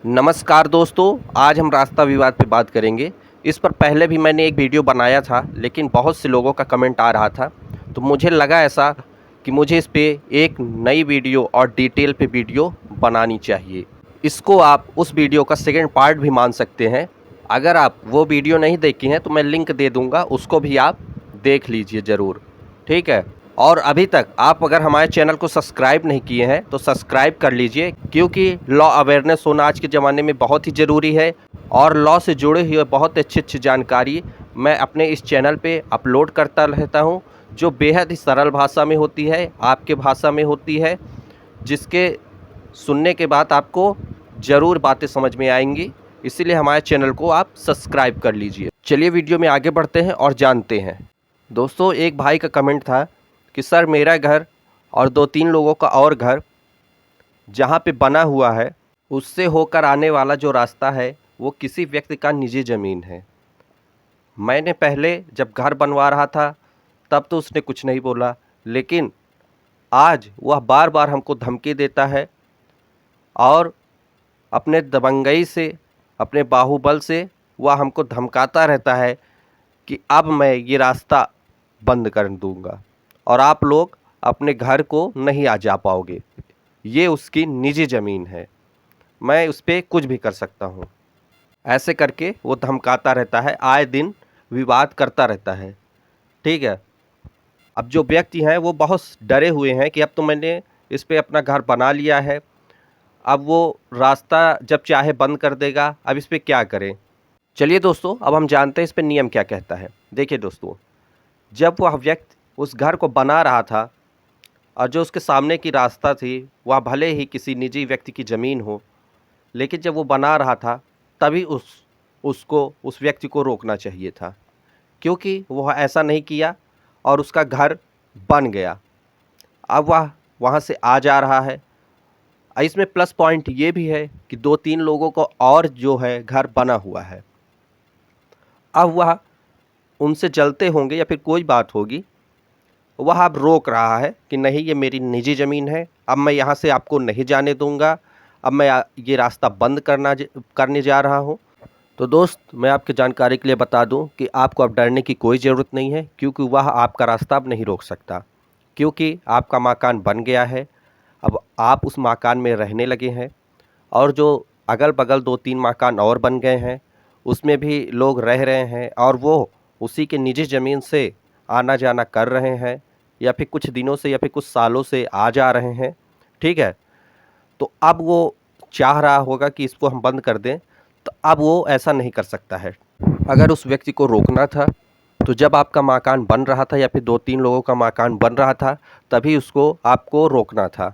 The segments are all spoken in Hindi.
नमस्कार दोस्तों, आज हम रास्ता विवाद पे बात करेंगे। इस पर पहले भी मैंने एक वीडियो बनाया था, लेकिन बहुत से लोगों का कमेंट आ रहा था, तो मुझे लगा ऐसा कि मुझे इस पे एक नई वीडियो और डिटेल पे वीडियो बनानी चाहिए। इसको आप उस वीडियो का सेकंड पार्ट भी मान सकते हैं। अगर आप वो वीडियो नहीं देखी हैं तो मैं लिंक दे दूँगा, उसको भी आप देख लीजिए ज़रूर, ठीक है। और अभी तक आप अगर हमारे चैनल को सब्सक्राइब नहीं किए हैं तो सब्सक्राइब कर लीजिए, क्योंकि लॉ अवेयरनेस होना आज के ज़माने में बहुत ही ज़रूरी है और लॉ से जुड़े हुए बहुत अच्छी जानकारी मैं अपने इस चैनल पे अपलोड करता रहता हूं, जो बेहद ही सरल भाषा में होती है, आपके भाषा में होती है, जिसके सुनने के बाद आपको ज़रूर बातें समझ में आएंगी। इसीलिए हमारे चैनल को आप सब्सक्राइब कर लीजिए। चलिए वीडियो में आगे बढ़ते हैं और जानते हैं। दोस्तों, एक भाई का कमेंट था कि सर मेरा घर और 2-3 लोगों का और घर जहाँ पे बना हुआ है, उससे होकर आने वाला जो रास्ता है वो किसी व्यक्ति का निजी ज़मीन है। मैंने पहले जब घर बनवा रहा था तब तो उसने कुछ नहीं बोला, लेकिन आज वह बार बार हमको धमकी देता है और अपने दबंगई से, अपने बाहुबल से वह हमको धमकाता रहता है कि अब मैं ये रास्ता बंद कर दूंगा और आप लोग अपने घर को नहीं आ जा पाओगे। ये उसकी निजी ज़मीन है, मैं उस पर कुछ भी कर सकता हूँ। ऐसे करके वो धमकाता रहता है, आए दिन विवाद करता रहता है, ठीक है। अब जो व्यक्ति हैं वो बहुत डरे हुए हैं कि अब तो मैंने इस पे अपना घर बना लिया है, अब वो रास्ता जब चाहे बंद कर देगा, अब इस पे क्या करें। चलिए दोस्तों, अब हम जानते हैं इस पे नियम क्या कहता है। देखिए दोस्तों, जब वह व्यक्ति उस घर को बना रहा था और जो उसके सामने की रास्ता थी वह भले ही किसी निजी व्यक्ति की ज़मीन हो, लेकिन जब वो बना रहा था तभी उसको उस व्यक्ति को रोकना चाहिए था, क्योंकि वह ऐसा नहीं किया और उसका घर बन गया। अब वह वहाँ से आ जा रहा है। इसमें प्लस पॉइंट ये भी है कि 2-3 लोगों को और जो है घर बना हुआ है। अब वह उनसे जलते होंगे या फिर कोई बात होगी, वह अब रोक रहा है कि नहीं, ये मेरी निजी ज़मीन है, अब मैं यहाँ से आपको नहीं जाने दूंगा, अब मैं ये रास्ता बंद करने जा रहा हूँ। तो दोस्त, मैं आपकी जानकारी के लिए बता दूं कि आपको अब डरने की कोई ज़रूरत नहीं है, क्योंकि वह आपका रास्ता अब नहीं रोक सकता, क्योंकि आपका मकान बन गया है। अब आप उस मकान में रहने लगे हैं और जो अगल-बगल 2-3 मकान और बन गए हैं, उसमें भी लोग रह रहे हैं और वो उसी के निजी ज़मीन से आना-जाना कर रहे हैं, या फिर कुछ दिनों से या फिर कुछ सालों से आ जा रहे हैं, ठीक है। तो अब वो चाह रहा होगा कि इसको हम बंद कर दें, तो अब वो ऐसा नहीं कर सकता है। अगर उस व्यक्ति को रोकना था तो जब आपका मकान बन रहा था या फिर 2-3 लोगों का मकान बन रहा था, तभी उसको आपको रोकना था,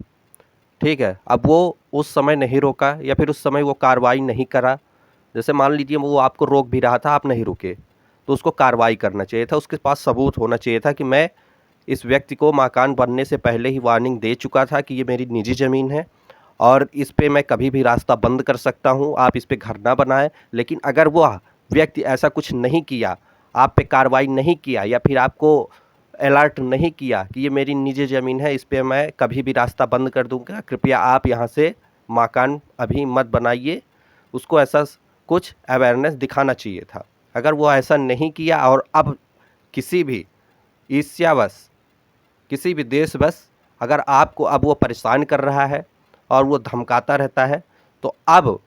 ठीक है। अब वो उस समय नहीं रोका या फिर उस समय वो कार्रवाई नहीं करा। जैसे मान लीजिए वो आपको रोक भी रहा था, आप नहीं रुके, तो उसको कार्रवाई करना चाहिए था। उसके पास सबूत होना चाहिए था कि मैं इस व्यक्ति को मकान बनने से पहले ही वार्निंग दे चुका था कि ये मेरी निजी ज़मीन है और इस पे मैं कभी भी रास्ता बंद कर सकता हूँ, आप इस पे घर ना बनाएं। लेकिन अगर वह व्यक्ति ऐसा कुछ नहीं किया, आप पे कार्रवाई नहीं किया या फिर आपको अलर्ट नहीं किया कि ये मेरी निजी ज़मीन है, इस पे मैं कभी भी रास्ता बंद कर दूंगा, कृपया आप यहाँ से मकान अभी मत बनाइए, उसको ऐसा कुछ अवेयरनेस दिखाना चाहिए था। अगर वो ऐसा नहीं किया और अब किसी भी ईर्ष्यावश, किसी भी देशवश अगर आपको अब वो परेशान कर रहा है और वो धमकाता रहता है, तो अब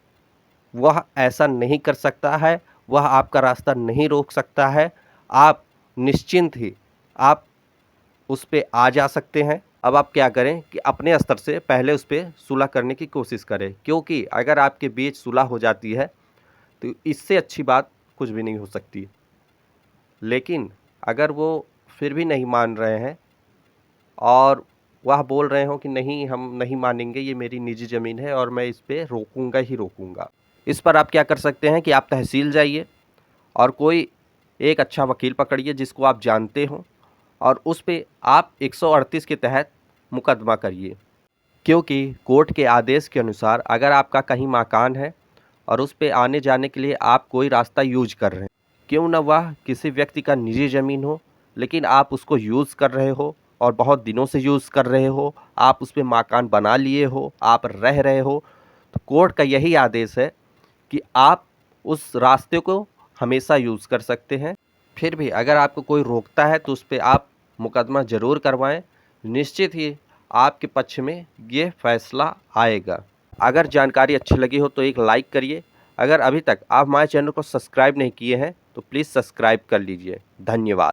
वह ऐसा नहीं कर सकता है, वह आपका रास्ता नहीं रोक सकता है। आप निश्चिंत ही आप उस पे आ जा सकते हैं। अब आप क्या करें कि अपने स्तर से पहले उस पे सुलह करने की कोशिश करें, क्योंकि अगर आपके बीच सुलह हो जाती है तो इससे अच्छी बात कुछ भी नहीं हो सकती। लेकिन अगर वो फिर भी नहीं मान रहे हैं और वह बोल रहे हो कि नहीं, हम नहीं मानेंगे, ये मेरी निजी ज़मीन है और मैं इस पे रोकूंगा ही रोकूंगा, इस पर आप क्या कर सकते हैं कि आप तहसील जाइए और कोई एक अच्छा वकील पकड़िए जिसको आप जानते हो और उस पे आप 138 के तहत मुकदमा करिए। क्योंकि कोर्ट के आदेश के अनुसार अगर आपका कहीं मकान है और उस पे आने जाने के लिए आप कोई रास्ता यूज कर रहे हैं, क्यों ना वह किसी व्यक्ति का निजी ज़मीन हो, लेकिन आप उसको यूज़ कर रहे हो और बहुत दिनों से यूज़ कर रहे हो, आप उस पे मकान बना लिए हो, आप रह रहे हो, तो कोर्ट का यही आदेश है कि आप उस रास्ते को हमेशा यूज़ कर सकते हैं। फिर भी अगर आपको कोई रोकता है तो उस पे आप मुकदमा ज़रूर करवाएं, निश्चित ही आपके पक्ष में ये फैसला आएगा। अगर जानकारी अच्छी लगी हो तो एक लाइक करिए। अगर अभी तक आप हमारे चैनल को सब्सक्राइब नहीं किए हैं तो प्लीज़ सब्सक्राइब कर लीजिए। धन्यवाद।